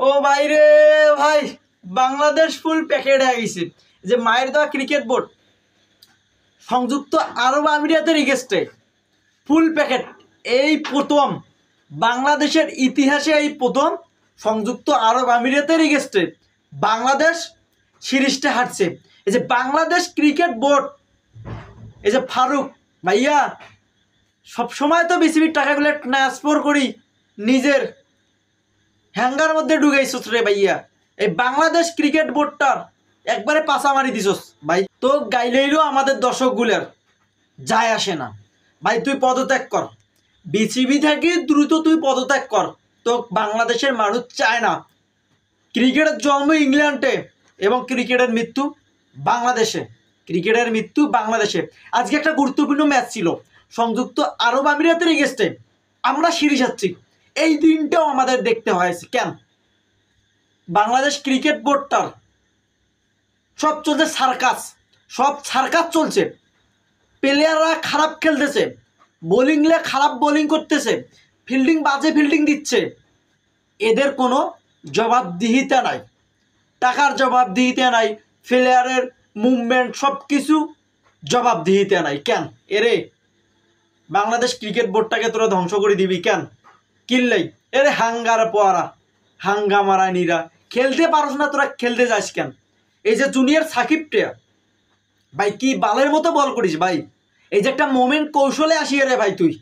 ও ভাই রে ভাই, বাংলাদেশ ফুল প্যাকেট হয়ে গেছে। যে মায়ের দেওয়া ক্রিকেট বোর্ড সংযুক্ত আরব আমিরাতের রিকোয়েস্টে ফুল প্যাকেট এই প্রথম বাংলাদেশের ইতিহাসে এই প্রথম সংযুক্ত আরব আমিরাতের রিকোয়েস্টে বাংলাদেশ সিরিজটা হারছে। এই যে বাংলাদেশ ক্রিকেট বোর্ড, এই যে ফারুক ভাইয়া সবসময় তো বিসিবির টাকাগুলো ট্রান্সফার করি নিজের হ্যাঙ্গার মধ্যে ঢুকাইছস রে ভাইয়া। এই বাংলাদেশ ক্রিকেট বোর্ডটার একবারে পাশা মারি দিছস ভাই। তো গাইলেইরও আমাদের দর্শকগুলোর যায় আসে না ভাই, তুই পদত্যাগ কর, বিসিবি থেকে দ্রুত তুই পদত্যাগ কর। তো বাংলাদেশের মানুষ চায় না। ক্রিকেটের জন্ম ইংল্যান্ডে এবং ক্রিকেটের মৃত্যু বাংলাদেশে, ক্রিকেটের মৃত্যু বাংলাদেশে। আজকে একটা গুরুত্বপূর্ণ ম্যাচ ছিল সংযুক্ত আরব আমিরাতের এগেস্টে, আমরা সিরিজ হারছি। এই দিনটাও আমাদের দেখতে হয়েছে কেন? বাংলাদেশ ক্রিকেট বোর্ডটার সব চলছে সার্কাস, সব সার্কাস চলছে। প্লেয়াররা খারাপ খেলতেছে, বোলিংলে খারাপ বোলিং করতেছে, ফিল্ডিং বাজে ফিল্ডিং দিচ্ছে। এদের কোনো জবাবদিহিতা নাই, টাকার জবাবদিহিতা নাই, প্লেয়ারের মুভমেন্ট সব কিছু জবাবদিহিতা নাই। কেন এরে বাংলাদেশ ক্রিকেট বোর্ডটাকে তোরা ধ্বংস করে দিবি কেন? কিনলেই এরে হাঙ্গার পোয়ারা হাঙ্গা মারানিরা খেলতে পারস না, তোরা খেলতে যাস কেন? এই যে জুনিয়র সাকিবটা ভাই কি বালের মতো বল করিস ভাই। এই যে একটা মোমেন্ট কৌশলে আসিয়ে রে ভাই, তুই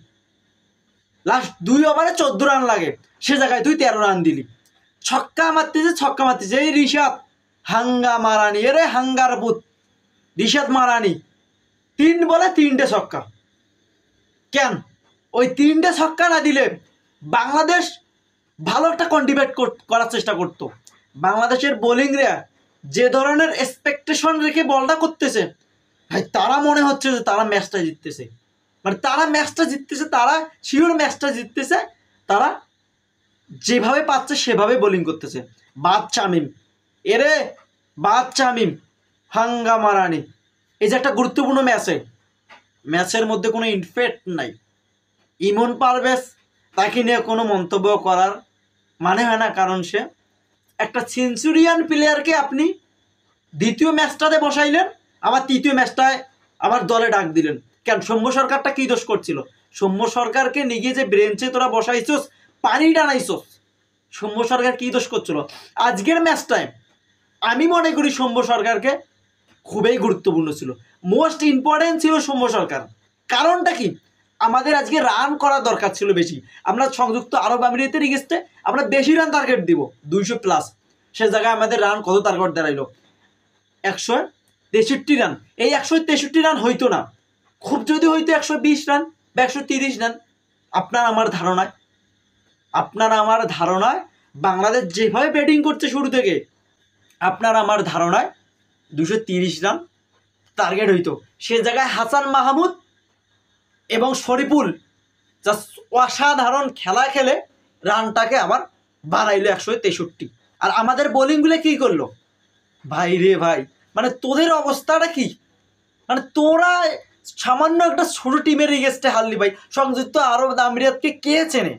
লাস্ট 2 ওভারে 14 রান লাগে, সে জায়গায় তুই 13 রান দিলি। ছক্কা মারতেছে এই রিশাদ হাঙ্গা মারানি, এরে হাঙ্গার পুত রিশাদ মারানি 3 বলে 3টে ছক্কা। কেন ওই 3টে ছক্কা না দিলে বাংলাদেশ ভালো একটা কন্ট্রিবিউট করার চেষ্টা করতো। বাংলাদেশের বোলিংরা যে ধরনের এক্সপেকটেশন রেখে বলটা করতেছে ভাই, তারা মনে হচ্ছে যে তারা ম্যাচটা জিততেছে, মানে তারা ম্যাচটা জিততেছে, তারা শিওর ম্যাচটা জিততেছে। তারা যেভাবে পাচ্ছে সেভাবে বোলিং করতেছে। শামীম এরে শামীম হাঙ্গা মারানি। এই যে একটা গুরুত্বপূর্ণ ম্যাচের মধ্যে কোনো ইনফেক্ট নাই। ইমন পারভেজ তাকে নিয়ে কোনো মন্তব্য করার মানে হয় না, কারণ সে একটা সেঞ্চুরিয়ান প্লেয়ারকে আপনি দ্বিতীয় ম্যাচটাতে বসাইলেন, আবার তৃতীয় ম্যাচটায় আবার দলে ডাক দিলেন কেন? সৌম্য সরকারটা কী দোষ করছিল? সৌম্য সরকারকে নিয়ে যে ব্রেঞ্চে তোরা বসাইছস, পানি টানাইছস, সৌম্য সরকার কী দোষ করছিল? আজকের ম্যাচটায় আমি মনে করি সৌম্য সরকারকে খুবই গুরুত্বপূর্ণ ছিল, মোস্ট ইম্পর্টেন্ট ছিল সৌম্য সরকার। কারণটা কি? আমাদের আজকে রান করার দরকার ছিল বেশি। আমরা সংযুক্ত আরব আমিরাতের এগেইনস্টে আমরা বেশি রান টার্গেট দিব, 200+। সে জায়গায় আমাদের রান কত টার্গেট দাঁড়াইলো? 163 রান। এই 163 রান হইতো না, খুব যদি হইতো 120 রান বা 130 রান। আপনার আমার ধারণায় বাংলাদেশ যেভাবে ব্যাটিং করছে শুরু থেকে, আপনার আমার ধারণায় 230 রান টার্গেট হইতো। সে জায়গায় হাসান মাহমুদ এবং শরীফুল জাস্ট অসাধারণ খেলা খেলে রানটাকে আবার বাড়াইলো 163। আর আমাদের বোলিংগুলো কী করলো ভাই রে ভাই, মানে তোদের অবস্থাটা কি? মানে তোরা সামান্য একটা ছোট টিমের এগেইনস্টে হারলি ভাই। সংযুক্ত আরব আমিরাতকে কে চেনে?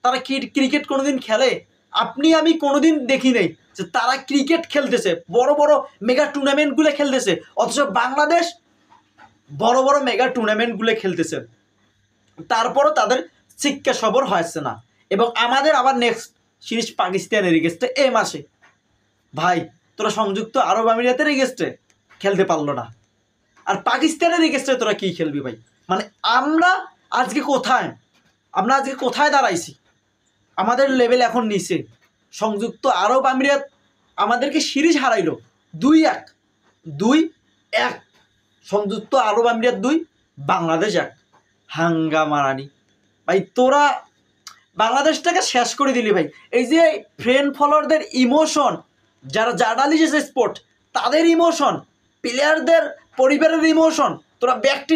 তারা ক্রিকেট কোনোদিন খেলে? আপনি আমি কোনোদিন দেখি নেই যে তারা ক্রিকেট খেলতেছে, বড় বড় মেগা টুর্নামেন্টগুলো খেলতেছে, অথচ বাংলাদেশ বড় বড় মেগা টুর্নামেন্টগুলো খেলতেছে, তারপরও তাদের শিক্ষা সবর হয়েছে না। এবং আমাদের আবার নেক্সট সিরিজ পাকিস্তানের এগেইনস্টে এই মাসে। ভাই তোরা সংযুক্ত আরব আমিরাতের এগেইনস্টে খেলতে পারলো না, আর পাকিস্তানের এগেইনস্টে তোরা কী খেলবি ভাই? মানে আমরা আজকে কোথায় দাঁড়াইছি? আমাদের লেভেল এখন নিচে। সংযুক্ত আরব আমিরাত আমাদেরকে সিরিজ হারাইলো 2-1 সংযুক্ত আরব আমিরাত 2, বাংলাদেশ 1। হাঙ্গা মারানি ভাই, তোরা বাংলাদেশটাকে শেষ করে দিলি ভাই। এই যে ফ্রেন্ড ফলোয়ারদের ইমোশন, যারা জার্নালিস্ট স্পোর্ট তাদের ইমোশন, প্লেয়ারদের পরিবারের ইমোশন, তোরা ব্যাগটি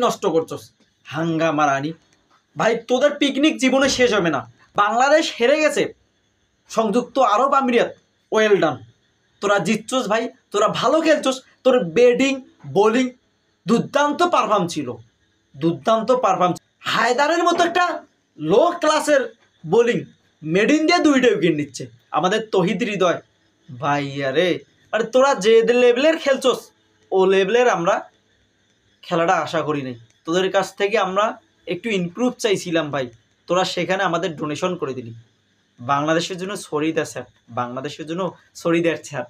নষ্ট করছস। হাঙ্গা মারানি ভাই, তোদের পিকনিক জীবনে শেষ হবে না। বাংলাদেশ হেরে গেছে, সংযুক্ত আরব আমিরাত ওয়েল ডান, তোরা জিতছস ভাই, তোরা ভালো খেলছস, তোর ব্যাটিং বোলিং দুর্দান্ত পারফর্ম ছিল, হায়দারের মতো একটা লো ক্লাসের বোলিং মেড ইন্ডিয়া 2টা উইকেট নিচ্ছে আমাদের তহিদ হৃদয়। ভাই আরে আরে তোরা যে লেভেলের খেলছস ও লেভেলের আমরা খেলাটা আশা করি নাই। তোদের কাছ থেকে আমরা একটু ইমপ্রুভ চাইছিলাম ভাই, তোরা সেখানে আমাদের ডোনেশন করে দিলি। বাংলাদেশের জন্য সরি দ্য স্যার, বাংলাদেশের জন্য সরি দ্যাট স্যার।